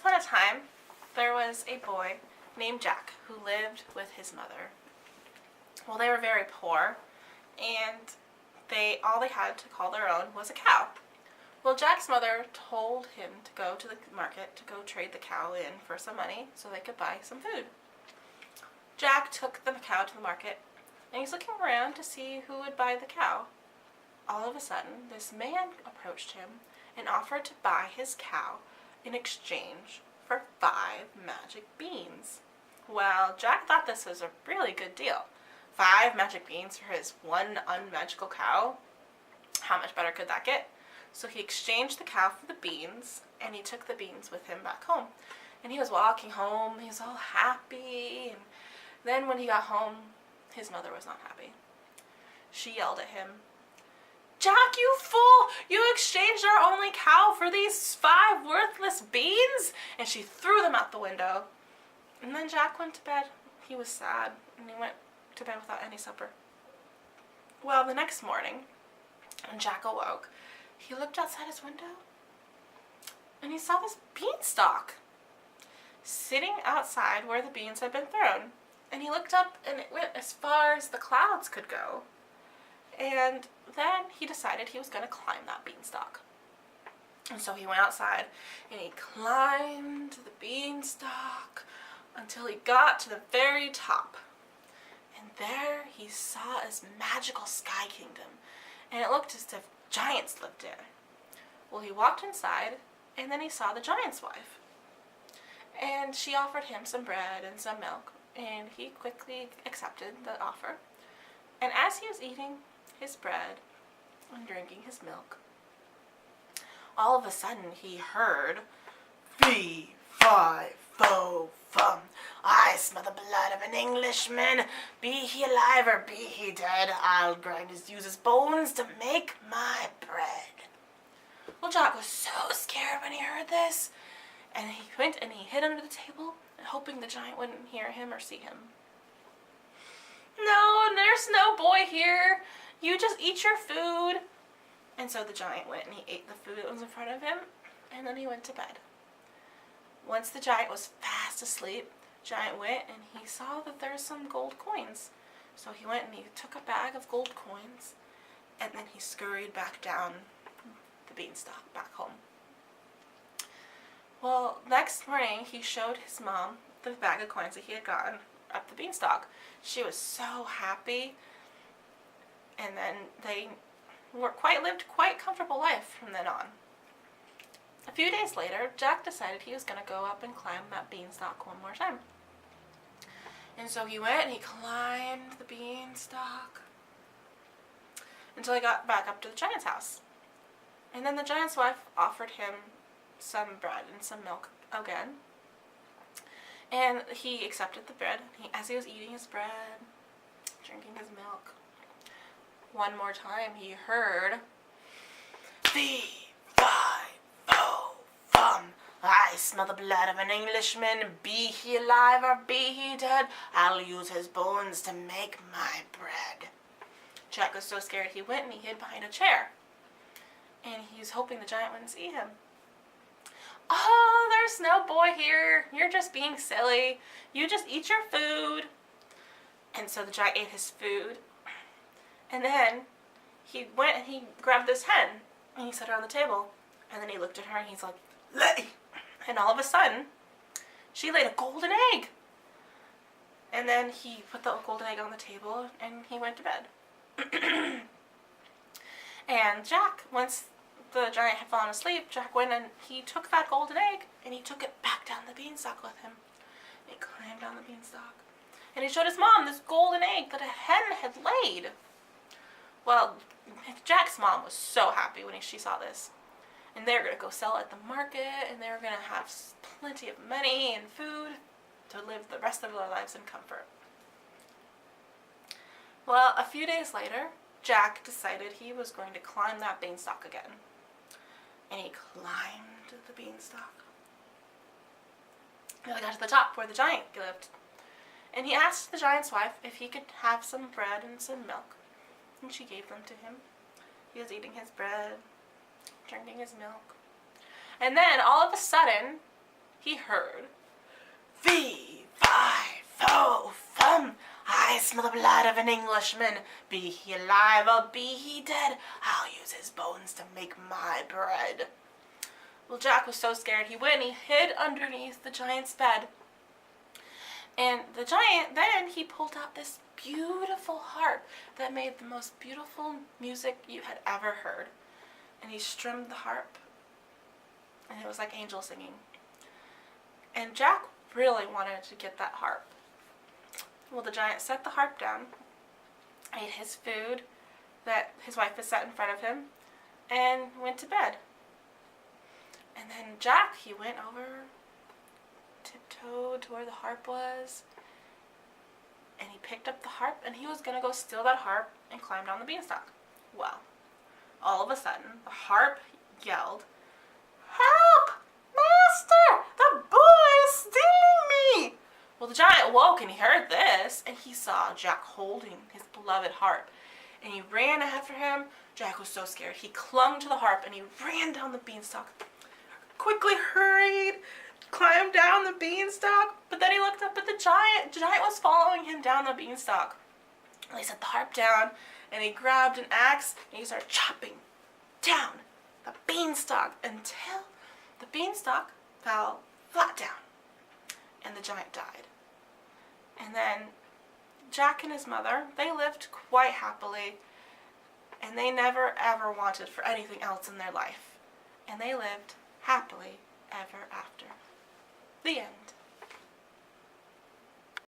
upon a time, there was a boy named Jack who lived with his mother. Well, they were very poor, and all they had to call their own was a cow. Well, Jack's mother told him to go to the market to go trade the cow in for some money so they could buy some food. Jack took the cow to the market, and he's looking around to see who would buy the cow. All of a sudden, this man approached him and offered to buy his cow in exchange for 5 magic beans. Well, Jack thought this was a really good deal. 5 magic beans for his one unmagical cow? How much better could that get? So he exchanged the cow for the beans, and he took the beans with him back home. And he was walking home, he was all happy, and then when he got home, his mother was not happy. She yelled at him, "Jack, you fool! You exchanged our only cow for these 5 worthless beans?" And she threw them out the window. And then Jack went to bed. He was sad, and he went to bed without any supper. Well, the next morning, when Jack awoke, he looked outside his window, and he saw this beanstalk sitting outside where the beans had been thrown. And he looked up, and it went as far as the clouds could go. And then he decided he was going to climb that beanstalk. And so he went outside, and he climbed the beanstalk until he got to the very top. And there he saw his magical sky kingdom, and it looked as if giants lived there. Well, he walked inside, and then he saw the giant's wife. And she offered him some bread and some milk, and he quickly accepted the offer. And as he was eating his bread and drinking his milk, all of a sudden he heard, "Fee, fi, fo, fum. I smell the blood of an Englishman. Be he alive or be he dead, I'll use his bones to make my bread." Well, Jack was so scared when he heard this, and he went and he hid under the table, hoping the giant wouldn't hear him or see him. "No, there's no boy here. You just eat your food." And so the giant went and he ate the food that was in front of him, and then he went to bed. Once the giant was fast asleep, Giant went and he saw that there were some gold coins. So he went and he took a bag of gold coins, and then he scurried back down the beanstalk back home. Well, next morning he showed his mom the bag of coins that he had gotten up the beanstalk. She was so happy, and then they lived quite comfortable life from then on. A few days later, Jack decided he was going to go up and climb that beanstalk one more time. And so he went and he climbed the beanstalk until he got back up to the giant's house. And then the giant's wife offered him some bread and some milk again. And he accepted the bread. As he was eating his bread, drinking his milk, one more time he heard, "Fee, fi, fo, fum. I smell the blood of an Englishman. Be he alive or be he dead, I'll use his bones to make my bread." Jack was so scared he went and he hid behind a chair. And he was hoping the giant wouldn't see him. "Oh, there's no boy here. You're just being silly. You just eat your food." And so the giant ate his food. And then he went and he grabbed this hen and he set her on the table. And then he looked at her and he's like, "Lay!" And all of a sudden, she laid a golden egg. And then he put the golden egg on the table and he went to bed. And Jack, once the giant had fallen asleep, Jack went and he took that golden egg and he took it back down the beanstalk with him. He climbed down the beanstalk. And he showed his mom this golden egg that a hen had laid. Well, Jack's mom was so happy when she saw this. And they were going to go sell it at the market, and they were going to have plenty of money and food to live the rest of their lives in comfort. Well, a few days later, Jack decided he was going to climb that beanstalk again. And he climbed the beanstalk. And he got to the top where the giant lived. And he asked the giant's wife if he could have some bread and some milk. And she gave them to him. He was eating his bread, drinking his milk. And then, all of a sudden, he heard, "Fee, fi, fo, fum, I smell the blood of an Englishman. Be he alive or be he dead, I'll use his bones to make my bread." Well, Jack was so scared, he went and he hid underneath the giant's bed. And the giant, then he pulled out this beautiful harp that made the most beautiful music you had ever heard. And he strummed the harp, and it was like angels singing. And Jack really wanted to get that harp. Well, the giant set the harp down, ate his food that his wife had set in front of him, and went to bed. And then Jack, he went over, tiptoed to where the harp was, and he picked up the harp, and he was going to go steal that harp and climb down the beanstalk. Well, all of a sudden, the harp yelled, "Help! Master! The boy is stealing me!" Well, the giant woke and he heard this, and he saw Jack holding his beloved harp. And he ran after him. Jack was so scared. He clung to the harp and he ran down the beanstalk. Quickly hurried, climbed down the beanstalk, but then he looked up at the giant. The giant was following him down the beanstalk. And he set the harp down, and he grabbed an axe, and he started chopping down the beanstalk until the beanstalk fell flat down, and the giant died. And then Jack and his mother, they lived quite happily, and they never ever wanted for anything else in their life. And they lived happily ever after. The end.